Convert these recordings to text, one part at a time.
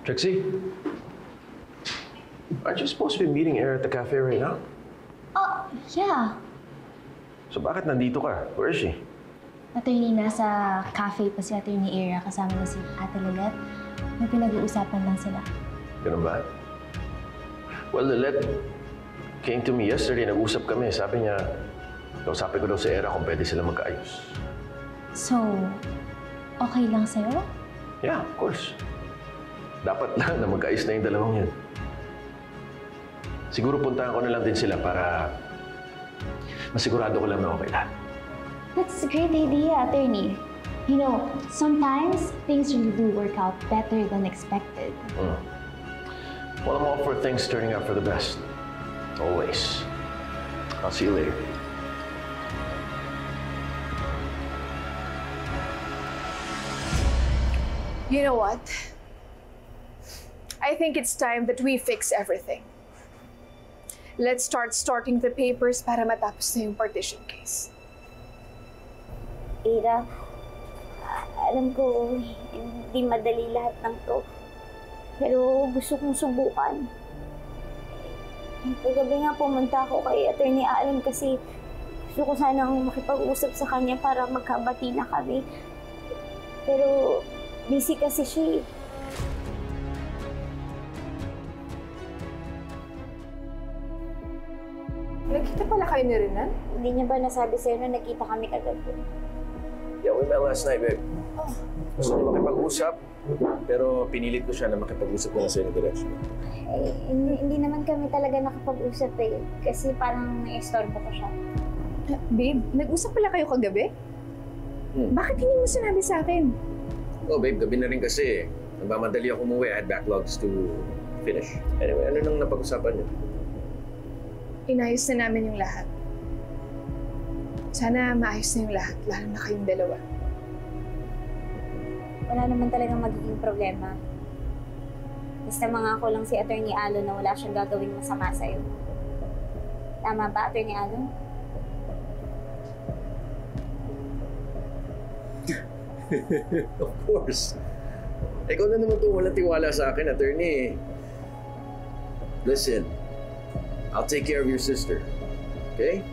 Trixie? Aren't you supposed to be meeting Era at the cafe right now? Oh, yeah. So bakit nandito ka? Where is she? Attorney, nasa cafe pa si Attorney Era kasama na si Ate Lilet. May pinag-uusapan lang sila. Ganun ba? Well, Lilet came to me yesterday. Nag-usap kami. Sabi niya, kausapin ko daw si Era kung pwede sila magkaayos. So, okay lang sa'yo? Yeah, of course. Dapat lang na magkaayos na yung dalawang yun. Siguro puntahan ko na lang din sila para masigurado ko lang na okay lahat. That's a great idea, Attorney. You know, sometimes things really do work out better than expected. Well, I'm all for things turning out for the best. Always. I'll see you later. You know what? I think it's time that we fix everything. Let's start sorting the papers para matapos na yung partition case. Ira, alam ko hindi madali lahat ng to. Pero gusto kong subukan. Kagabi nga pumunta ako kay Attorney Alan kasi gusto ko sanang makipag-usap sa kanya para magkabati na kami. Pero busy kasi siya. Nagkita pala kayo ni Renan? Hindi niya ba nasabi sa'yo na nagkita kami kagabi? Yeah, we met last night, babe. Gusto niya makipag-usap, pero pinilit ko siya na makipag-usap na sa inyo diretso. Eh, hindi naman kami talaga nakapag-usap eh. Kasi parang na-estorbo ko siya. Babe, nag-usap pala kayo kagabi? Bakit hindi mo sinabi sa akin? Oh, babe, gabi na rin kasi. Nagmamadali ako umuwi. I had backlogs to finish. Anyway, ano nang napag-usapan niyo? Inayos na namin yung lahat. Sana maayos na yung lahat, lalo na kayong dalawa. Wala naman talagang magiging problema. Basta mangako lang si Attorney Alon na wala siyang gagawing masama sa'yo. Tama ba, Attorney Alon? Of course. Ikaw na naman itong walang tiwala sa akin, attorney. Listen, I'll take care of your sister. Okay?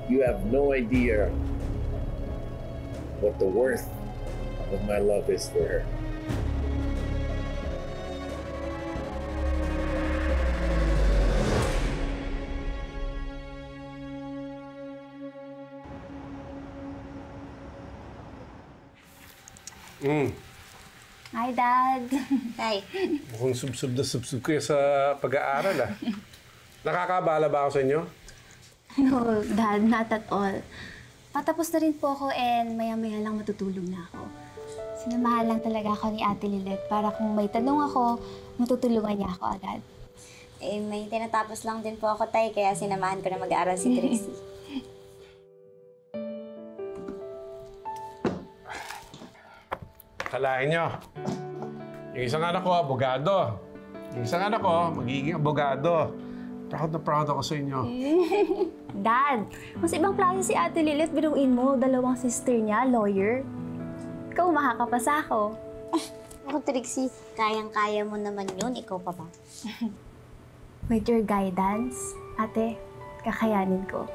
You have no idea what the worth of my love is for her. Hi, Dad. Hi. Mukhang subsub na subsub kayo sa pag-aaral, ah. Nakakabala ba ako sa inyo? No, Dad, not at all. Patapos na rin po ako and maya-maya lang matutulog na ako. Sinamahan lang talaga ako ni Ate Lilet para kung may tanong ako, matutulungan niya ako agad. Eh, may tinatapos lang din po ako, Tay, kaya sinamahan ko na mag-aaral si Trixie. Kalahin nyo. Yung isang anak ko, abogado. Yung isang anak ko, magiging abogado. Proud na proud ako sa inyo. Dad, mas ibang klase si Ate Lilet, biruin mo, dalawang sister niya, lawyer. Ikaw, makakapasa ako. Ako, Trixie, kayang-kaya mo naman yun. Ikaw pa ba? With your guidance, ate, kakayanin ko.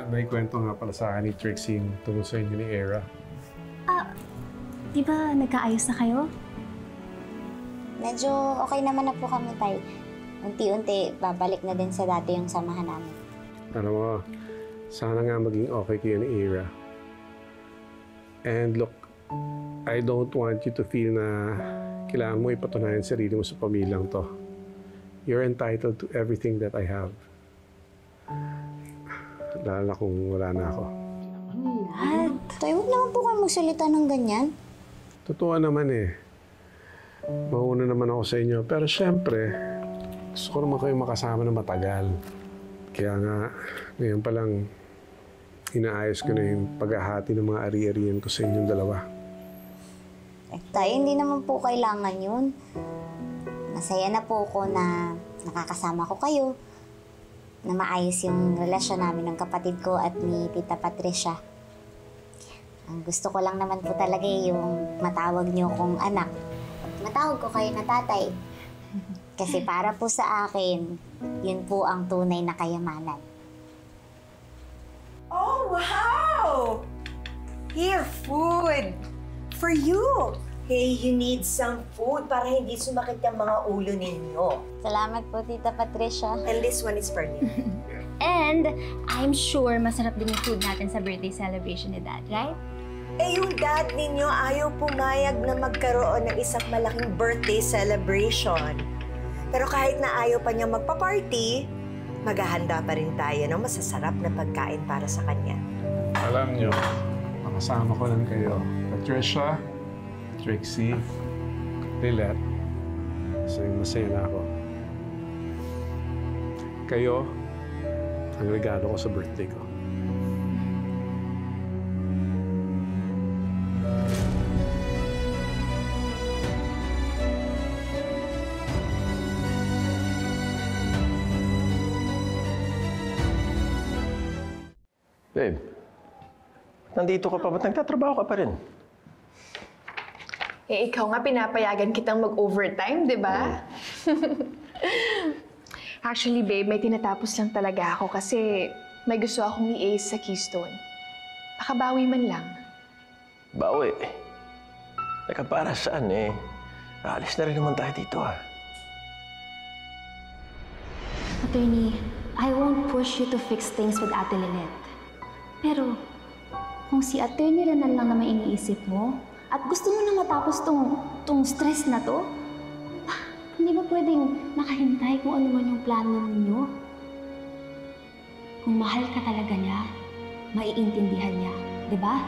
May kwento nga pala sa akin ni Trixie tungkol sa inyo ni Era. Di ba nagkaayos na kayo? Medyo okay naman na po kami, Tay. Unti-unti, babalik na din sa dati yung samahan namin. Alam mo, sana nga maging okay kayo ni Era. And look, I don't want you to feel na kailangan mo ipatunayan sarili mo sa pamilyang to. You're entitled to everything that I have. Lalo na kung wala na ako. Dad, Tay, huwag naman po kayo magsalita ng ganyan. Totoo naman eh. Mauna naman ako sa inyo. Pero syempre, gusto ko naman kayo makasama na matagal. Kaya nga, ngayon pa lang, inaayos ko na yung paghahati ng mga ari-arian ko sa inyong dalawa. Tay, hindi naman po kailangan yun. Masaya na po ko na nakakasama ko kayo. Na maayos yung relasyon namin ng kapatid ko at ni Tita Patricia. Ang gusto ko lang naman po talaga yung matawag niyo kong anak. Matawag ko kayo na tatay. Kasi para po sa akin, yun po ang tunay na kayamanan. Oh, wow! Here, food! For you! Hey, you need some food para hindi sumakit yung mga ulo ninyo. Salamat po, Tita Patricia. And this one is for you. And I'm sure masarap din yung food natin sa birthday celebration ni Dad, right? Eh, yung dad ninyo ayaw pumayag na magkaroon ng isang malaking birthday celebration. Pero kahit na ayaw pa niya magpa-party, maghahanda pa rin tayo ng masasarap na pagkain para sa kanya. Alam nyo, makasama ko lang kayo. Patricia, Trixie, Lilette. Masaya na ako. Kayo, ang regalo ko sa birthday ko. Babe, nandito ka pa? Ba't nagtatrabaho ka pa rin? Eh, ikaw nga pinapayagan kitang mag-overtime, di ba? Actually, babe, may tinatapos lang talaga ako kasi may gusto akong i-ace sa Keystone. Baka bawi man lang. Bawi. Teka, para saan eh? Aalis na rin naman tayo dito Attorney, I won't push you to fix things with Ate Lynette. Pero, kung si Attorney Renan lang naman iniisip mo, at gusto mo na matapos tong stress na to, hindi ba pwedeng nakahintay kung ano man yung plano ninyo? Kung mahal ka talaga niya, maiintindihan niya, di ba?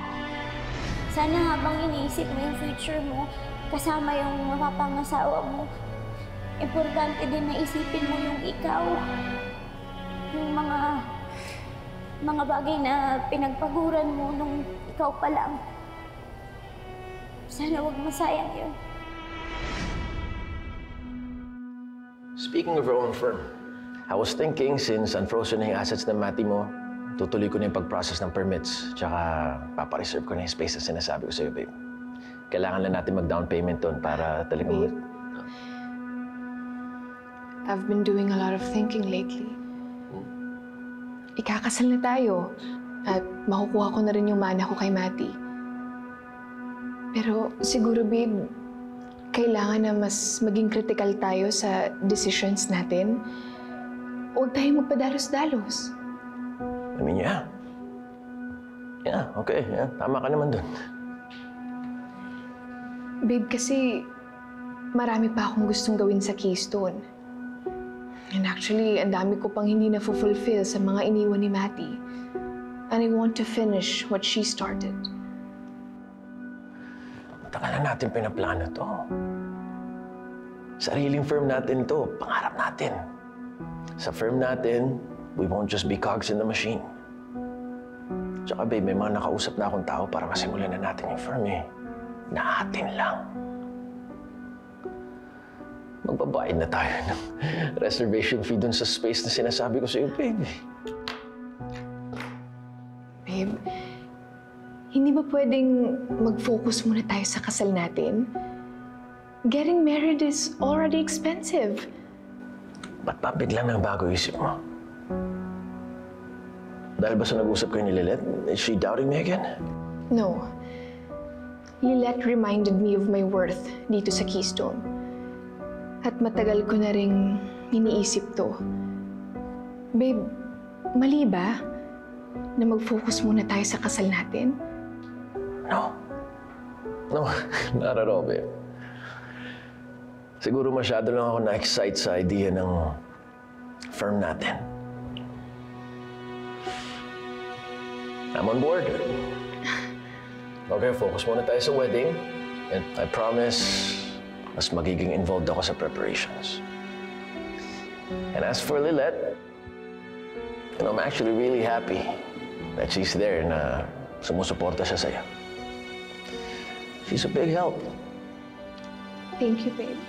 Sana habang iniisip mo yung future mo, kasama yung mapapangasawa mo, importante din na isipin mo yung ikaw. Yung mga bagay na pinagpaguran mo nung ikaw pa lang. Sana wag masayang yun. Speaking of your own firm, I was thinking since unfrozen na yung assets ng Mati mo, tutuloy ko na yung pag-process ng permits, tsaka papareserve ko na yung space na sinasabi ko sa'yo, babe. Kailangan lang natin mag-down payment doon para talagang... Babe, I've been doing a lot of thinking lately. Ikakasal na tayo at makukuha ko na rin yung mana ko kay Mati. Pero siguro, babe, kailangan na mas maging critical tayo sa decisions natin. Huwag tayong magpadalos-dalos. I mean, yeah. Yeah, okay. Yeah, tama ka naman doon. Babe, kasi marami pa akong gustong gawin sa Keystone. And actually, ang dami ko pang hindi na-fulfill sa mga iniwan ni Mati. And I want to finish what she started. Tagal na natin pinaplano to. Sariling firm natin to. Pangarap natin. Sa firm natin, we won't just be cogs in the machine. Tsaka babe, may mga nakausap na akong tao para masimulan na natin yung firm eh. Na atin lang. Magbabayad na tayo ng reservation fee dun sa space na sinasabi ko sa'yo, babe. Babe, hindi ba pwedeng mag-focus muna tayo sa kasal natin? Getting married is already expensive. Ba't pa biglang nang bago isip mo? Dahil ba sa nag-usap kayo ni Lilette? Is she doubting me again? No. Lilette reminded me of my worth dito sa Keystone. At matagal ko na ring iniisip to. Babe, mali ba na mag-focus muna tayo sa kasal natin? No. No, not at all, babe. Siguro masyado lang ako na-excite sa idea ng firm natin. I'm on board. Okay, focus muna tayo sa wedding. And I promise, mas magiging involved ako sa preparations. And as for Lilette, I'm actually really happy that she's there na sumusuporta siya sa'yo. She's a big help. Thank you, babe.